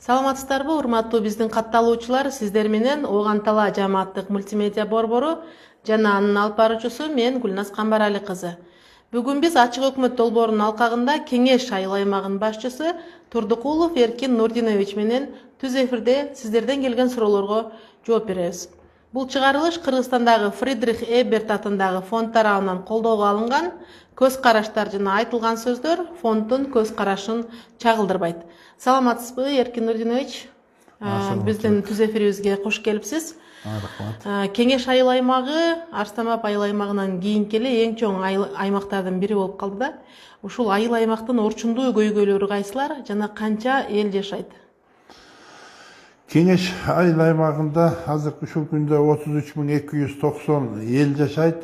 Саламатсыздарбы, урматтуу биздин катталуучулар, сиздер менен Оган Тала жамааттык мультимедиа борбору жана анын алып баруучусу мен Гүлназ Камбарали кызы. Бүгүн биз Ачык өкмөт долбоорунун алкагында Кеңеш айыл аймагынын башчысы Турдукулов Эркин Нурдинович менен түз эфирде сиздерден келген суроолорго жооп беребиз. Бул чыгарылыш Кыргызстандагы Фридрих Эберт атындагы фонд тарабынан колдоого алынган. Көз караштар жана айтылган сөздөр фонддун көз карашын чагылдырбайт. Саламатсызбы, Эркин Нурдинович? Биздин түз эфирибизге кош келипсиз. Рахмат. Кеңеш айыл аймагы Арстамап айыл аймагынан кийинки эле эң чоң аймактардын бири болуп калды да. Ушул айыл аймактын орчундуу көйгөйлөрү кайсылар жана канча эл жашайт? Кеңеш айыл аймагында азыркы ушул күндө 33.290 эл жашайт.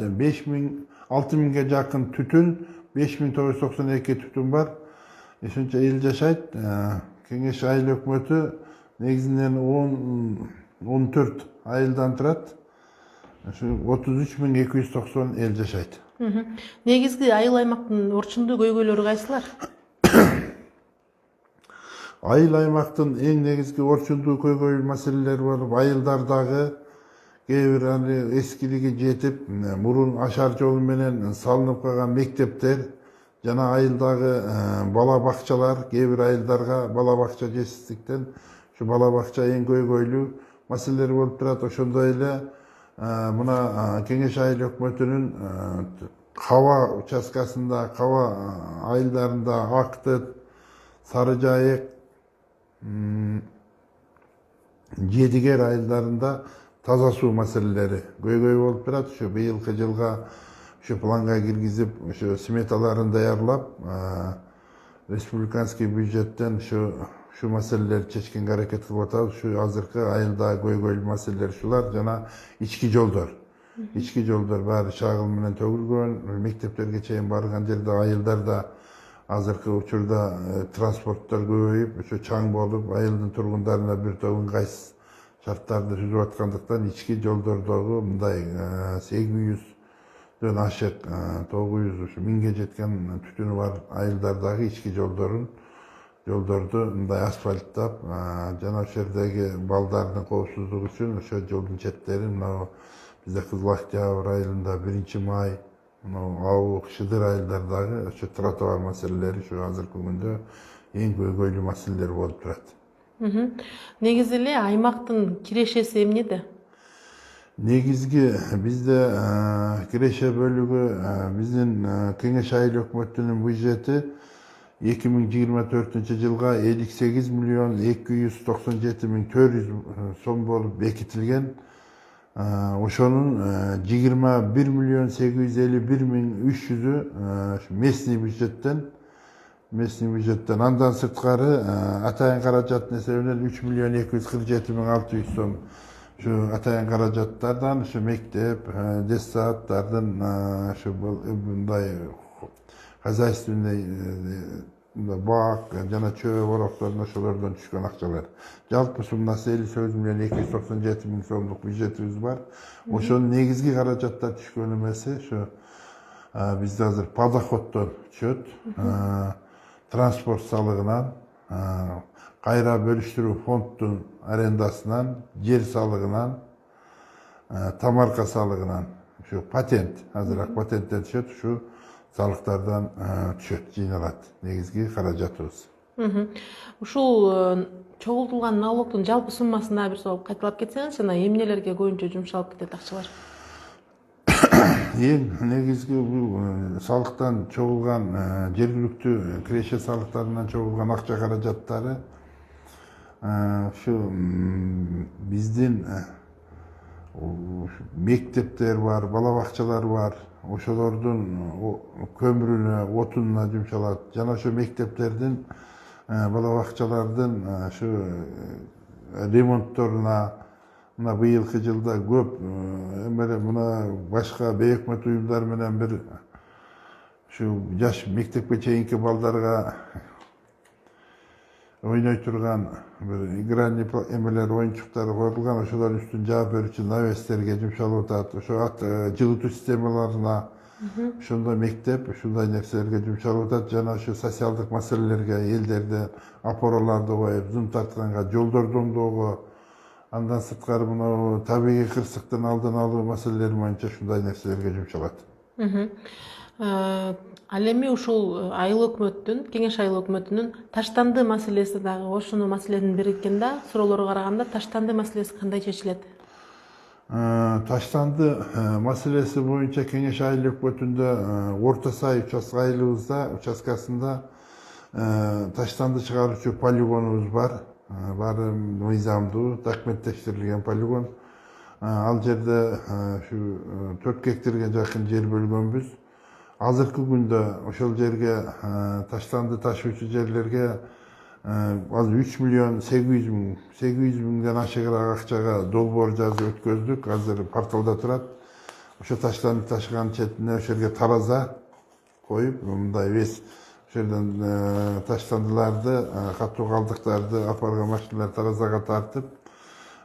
6.000ге жакын түтүн, 5.992 түтүн бар. Ошончо эл жашайт. Кеңеш айыл өкмөтү негизинен 14 айылдан турат. Ошо 33.290 эл жашайт. Негизги айыл аймактын орчундуу көйгөйлөрү кайсылар? Айыл аймактын эң негизги орчундуу көйгөй маселелери бар. Айылдардагы кээ бир эскилиги жетип, мурун ашар жол менен салынып калган мектептер жана айылдагы бала бакчалар, кээ бир айылдарга бала бакча жетишсиздиктен ушу бала бакча эң көйгөйлүү маселелер болуп турат. Ошондой эле мына Кеңеш айыл өкмөтүнүн Каба участкасында, Каба айылдарында Актыт, Сары Жайык, Жедигер айылдарында таза суу маселелери көйгөй болуп турат. Ушу быйылкы жылга ушу планга киргизип, ушу сметаларын даярлап, республиканский бюджеттен ушу маселелерди чечкенге аракет кылып атабыз. Ушу азыркы айылдагы көйгөйлүү маселелер ушулар жана ички жолдор. Ички жолдор баары чагыл менен төгүлгөн, мектептерге чейин барган жерде айылдарда азыркы учурда транспорттор көбөйүп, ошо чаң болуп, айылдын тургундарына бир топ ыңгайсыз шарттарды түзүп аткандыктан ички жолдордогу мындай 800дөн ашык 900 ушу 1000ге жеткен түтүнү бар айылдардагы ички жолдорду мындай асфальттап жана ошол жердеги балдардын коопсуздугу үчүн ошо жолдун четтерин мына бизде Кызыл Октябрь айылында 1-май, Абык, Шыдыр айылдардагы ошо тротуар маселелери ушу азыркы күндө эң көйгөйлүү маселелер болуп турат. Негизи эле аймактын кирешеси эмнеде? Негизги бизде киреше бөлүгү биздин Кеңеш айыл өкмөтүнүн бюджети 2024 жылга 58.297.400 сом болуп бекитилген. Ошонун 21.851.300 местный бюджеттен, андан сырткары атайын каражаттын эсебинен 3.247.600 сом ушу атайын каражаттардан ушу мектеп, детсадтардын ушу мындай хозяйственный бак жана чөбө бороктордун ошолордон түшкөн акчалар. Жалпы суммасы 58.297.000 сомдук бюджетибиз бар. Ошонун негизги каражаттар түшкөн эмеси ушу бизде азыр подоходдон түшөт, транспорт салыгынан, кайра бөлүштүрүү фонддун арендасынан, жер салыгынан, тамарка салыгынан, ушу патент, азыраак патенттен түшөт, ушу салыктардан түшөт, жыйналат негизги каражатыбыз. Ушул чогултулган налогдун жалпы суммасына бир сол кайталап кетсеңиз, жана эмнелерге көбүнчө жумшалып кетет акчалар? Эң негизги бул салыктан чогулган, жергиликтүү киреше салыктарынан чогулган акча каражаттары ушу биздин мектептер бар, бала бакчалар бар. Ошолордун көмүрүнө, отунуна жумшалат. Жана ошо мектептердин, бала бакчалардын ушу ремонтторуна мына быйылкы жылда көп мына башка бейөкмөт уюмдар менен бир ушу жаш мектепке чейинки балдарга ойной турган бир игральный эмелер, оюнчуктар коюлган, ошолордун үстүн жаап берүүчү навестерге жумшалып атат. Ошо жылытуу системаларына ошондой мектеп ушундай нерселерге жумшалып атат. Жана ошо социалдык маселелерге, элдерде опораларды коюп, зум тартканга, жолдорду оңдоого, андан сырткары мына табигый кырсыктын алдын алуу маселелери боюнча ушундай нерселерге жумшалат. Ал эми ушул айыл өкмөттүн, кеңеш айыл өкмөтүнүн таштанды маселеси дагы ошону маселенин бири экен да. Суроолорго караганда таштанды маселеси кандай чечилет? Таштанды маселеси боюнча кеңеш айыл өкмөтүндө Орто Сай участкасында таштанды чыгаруучу полигонубуз бар. Баары мыйзамдуу, документтештирилген полигон. Ал жерде ушу 4 гектарга жакын жер бөлгөнбүз. Азыркы күндө ошол жерге таштанды ташуучу жерлерге азыр 3 миллион 800 миңден ашыгыраак акчага долбоор жазып өткөздүк. Азыр порталда турат. Ошо таштанды ташыган четине ошол жерге тараза коюп, мындай вес ошол жерден таштандыларды, катуу калдыктарды апарган машиналар таразага тартып,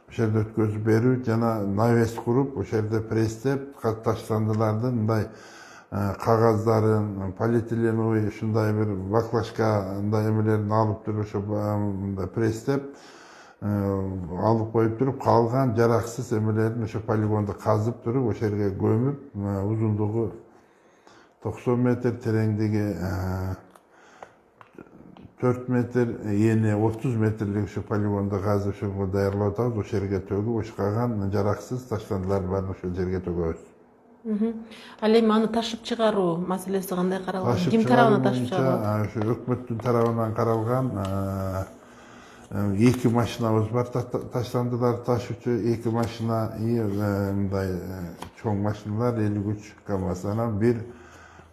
ошол жерде өткөзүп берүү жана навес куруп, ошол жерде пресстеп, таштандылардын мындай кагаздарын, полиэтиленовый ушундай бир баклажка мындай эмелерин алып туруп, ошо мындай пресстеп алып коюп туруп, калган жараксыз эмелерин ошо полигонду казып туруп, ошол жерге көмүп, узундугу 90 метр, тереңдиги 4 метр, ени 30 метрлик ошо полигонду казып ошого даярлап атабыз. Ошол жерге төгүп, ошо калган жараксыз таштандылардын баарын ошол жерге төгөбүз. Ал эми аны ташып чыгаруу маселеси кандай каралган? Ким тарабынан ташып чыгарылат? Ошо өкмөттүн тарабынан каралган 2 машинабыз бар, таштандыларды ташуучу 2 машина, мындай чоң машиналар 53 КАМАЗ, анан бир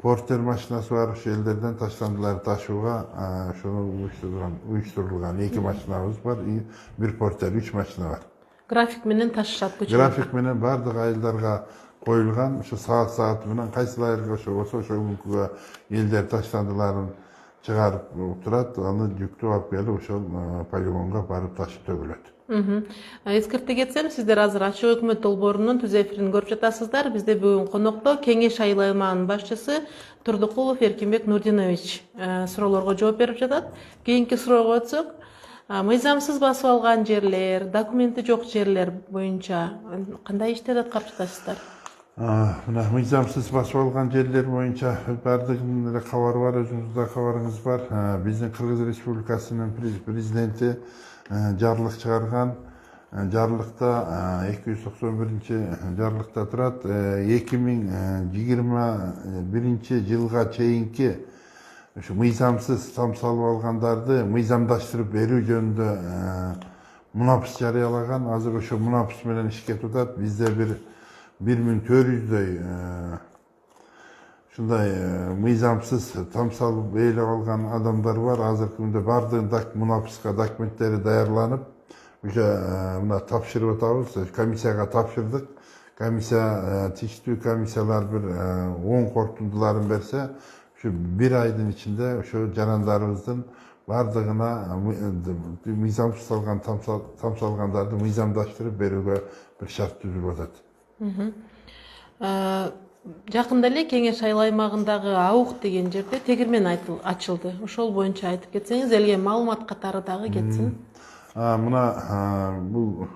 портер машинасы бар, ошо элдерден таштандыларды ташууга ошону уюштурулган 2 машинабыз бар, бир портер, 3 машина бар. График менен ташышат көчөлөр. График менен бардык айылдарга коюлган, ошо саат менен кайсыл айылга ошо болсо ошол күнгө элдер таштандыларын чыгарып турат, аны жүктөп алып келип ошол полигонго барып ташып төгүлөт. Эскерте кетсем, сиздер азыр ачык өкмөт долбоорунун түз эфирин көрүп жатасыздар. Бизде бүгүн конокто кеңеш айыл аймагынын башчысы Турдукулов Эркинбек Нурдинович суроолорго жооп берип жатат. Кийинки суроого өтсөк, мыйзамсыз басып алган жерлер, документи жок жерлер боюнча кандай иштерди аткарып жатасыздар? Мына мыйзамсыз басып алган жерлер боюнча бардыгынын эле кабары бар, өзүңүздүн да кабарыңыз бар. Биздин Кыргыз Республикасынын президенти жарлык чыгарган. Жарлыкта 291 жарлыкта турат. 2021 жылга чейинки ушу мыйзамсыз там салып алгандарды мыйзамдаштырып берүү жөнүндө мунапыс жарыялаган. Азыр ошо мунапыс менен ишке тутат. Бизде бир 1400дөй ушундай мыйзамсыз там салып ээлеп алган адамдар бар. Азыркы күндө бардыгын мунапыска документтери даярланып, уже мына тапшырып атабыз. Комиссияга тапшырдык. Комиссия, тиштүү комиссиялар бир 10 корутундуларын берсе, ушу 1 айдын ичинде ошо жарандарыбыздын бардыгына мыйзамсыз салган там салгандарды мыйзамдаштырып берүүгө бир шарт түзүлүп атат. Жакында эле кеңеш айыл аймагындагы Аук деген жерде тегирмен ачылды. Ошол боюнча айтып кетсеңиз, элге маалымат катары дагы кетсин. Мына бул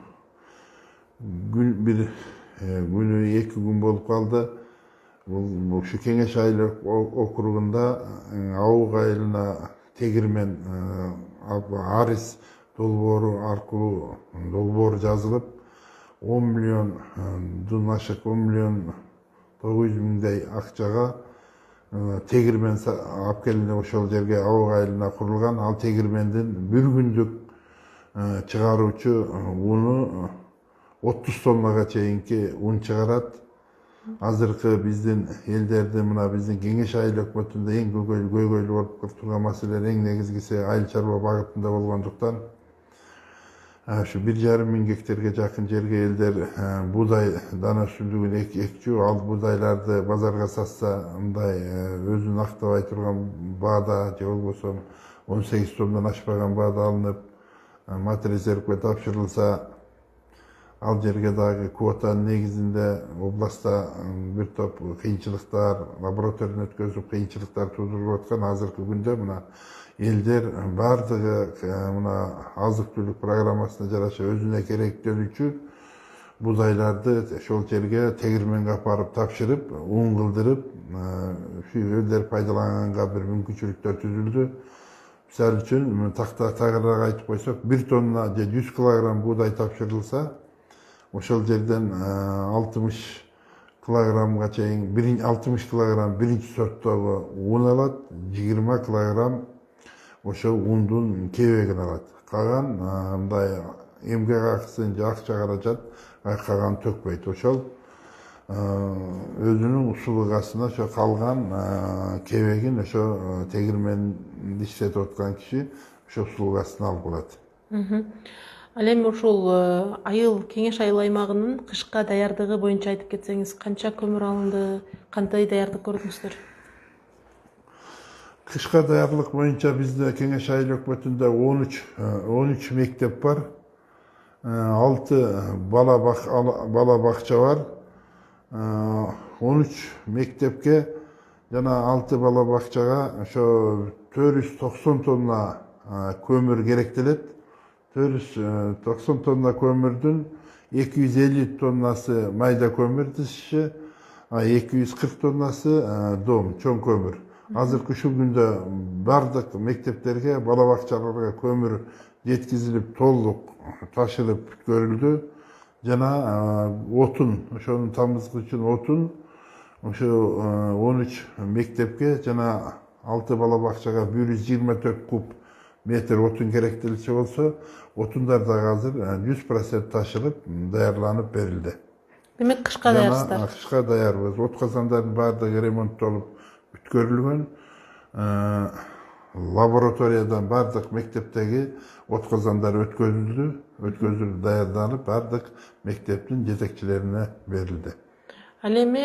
бир күнү 2 күн болуп калды. Бул ушу кеңеш айыл округунда Аук айылына тегирмен арыз долбоору аркылуу долбоор жазылып 10 миллиондон ашык 10 миллион 900 миңдей акчага тегирмен алып келинип ошол жерге Аук айылына курулган. Ал тегирмендин бир күндүк чыгаруучу уну 30 тоннага чейинки ун чыгарат. Азыркы биздин элдерди мына биздин кеңеш айыл өкмөтүндө эң көйгөйлүү болуп турган маселелер эң негизгиси айыл чарба багытында болгондуктан ушу 1,5 миң гектарга жакын жерге элдер буудай дана өсүмдүгүн экчү, ал буудайларды базарга сатса мындай өзүн актабай турган баада же болбосо 18 тонндан ашпаган баада алынып, мат резервге тапшырылса, ал жерге дагы квотанын негизинде областта бир топ кыйынчылыктар, лабораториядан өткөзүп кыйынчылыктар туудуруп аткан. Азыркы күндө мына элдер бардыгы мына азык түлүк программасына жараша өзүнө керектенүүчү буудайларды ошол жерге тегирменге апарып тапшырып, ун кылдырып, өздөрү пайдаланганга бир мүмкүнчүлүктөр түзүлдү. Мисалы үчүн тагыраак айтып койсок, 1 тонна же 100 килограмм буудай тапшырылса, ошол жерден 60 килограммга чейин 60 килограмм биринчи сорттогу ун алат, 20 килограмм ошол ундун кебегин алат. Калган мындай эмгек акысын же акча каражат калган төкпөйт. Ошол өзүнүн услугасына ошо калган кебегин ошо тегирменди иштетип аткан киши ошо услугасына алып алат. Ал эми ушул айыл Кеңеш айыл аймагынын кышка даярдыгы боюнча айтып кетсеңиз, канча көмүр алынды, кандай даярдык көрдүңүздөр? Кышка даярдык боюнча бизде Кеңеш айыл өкмөтүндө 13 мектеп бар, 6 бала бакча бар. 13 мектепке жана 6 бала бакчага ошо 490 тонна көмүр керектелет. 490 тонна көмүрдүн 250 тоннасы майда көмүр тышчы, 240 тоннасы дом, чоң көмүр. Азыркы ушул күндө бардык мектептерге, бала бакчаларга көмүр жеткизилип, толук ташылып бүткөрүлдү. Жана отун, ошонун тамызгы үчүн отун ошо 13 мектепке жана 6 бала бакчага 124 куб метр отун керектелчү болсо, отундар дагы азыр 100% ташылып, даярланып берилди. Демек кышка даярсыздар? Кышка даярбыз. От казандардын баардыгы ремонттолуп бүткөрүлгөн. Лабораториядан бардык мектептеги от казандары өткөзүлүп, даярданып, бардык мектептин жетекчилерине берилди. Ал эми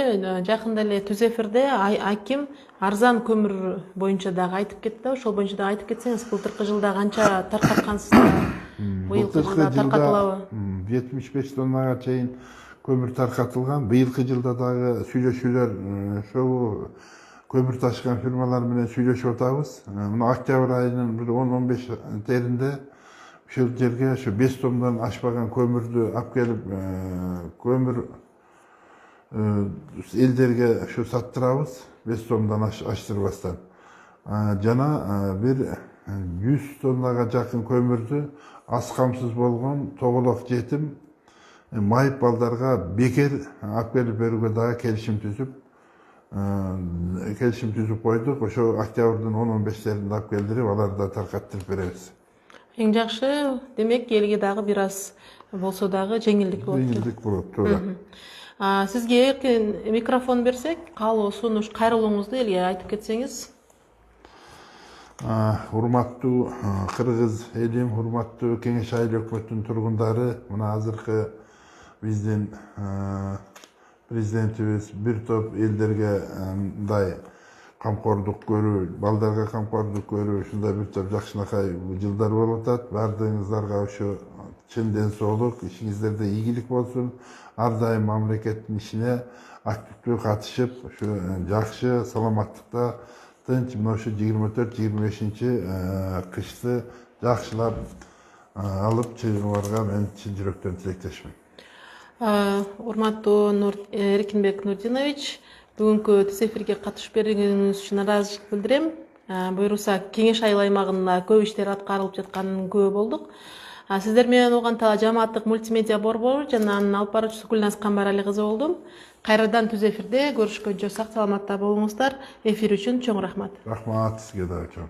жакында эле түз эфирде аким арзан көмүр боюнча дагы айтып кетти. Ошол боюнча дагы айтып кетсеңиз, былтыркы жылда канча таркаткансыздар? Быйылкы жылда таркатылабы? 75 тоннага чейин көмүр таркатылган. Быйылкы жылда дагы сүйлөшүүлөр ошол көмүр ташыган фирмалар менен сүйлөшүп атабыз. Мына октябрь айынын 10-15 теринде ушул жерге ошо 5 тоннадан ашпаган көмүрдү алып келип, көмүр элдерге ошо саттырабыз, 5 тоннадан аштырбастан. Жана бир 100 тоннага жакын көмүрдү аз камсыз болгон тоголок жетим майып балдарга бекер алып келип берүүгө дагы келишим түзүп койдук. Ошо октябрдын 10-15-теринде алып келдирип, аларды таркаттырып беребиз. Эң жакшы, демек элге дагы бир аз болсо дагы жеңилдик болот. Жеңилдик болот, туура. Сизге эркин микрофон берсек, каалоо, сунуш, кайрылууңузду элге айтып кетсеңиз. Урматтуу кыргыз элим, урматтуу Кеңеш айыл өкмөтүнүн тургундары, мына азыркы биздин президентибиз бир топ элдерге мындай камкордук көрүү, балдарга камкордук көрүү, ушундай бир топ жакшынакай жылдар болуп атат. Бардыгыңыздарга ушу чын ден соолук, ишиңиздерде ийгилик болсун. Ар дайым мамлекеттин ишине активдүү катышып, ушу жакшы саламаттыкта тынч мына ушу 24-25 кышты жакшылап алып чыгууга мен чын жүрөктөн тилектешмин. Урматтуу Эркинбек Нурдинович, бүгүнкү түз эфирге катышып бергениңиз үчүн ыраазычылык билдирем. Буюрса, Кеңеш айыл аймагында көп иштер аткарылып жатканын күбө болдук. Сиздер менен Огантала жамааттык мультимедиа борбору жана анын алып баруучусу Гүлназ Камбарали кызы болдум. Кайрадан түз эфирде көрүшкөнчө сак саламатта болуңуздар. Эфир үчүн чоң рахмат. Рахмат сизге дагы чоң.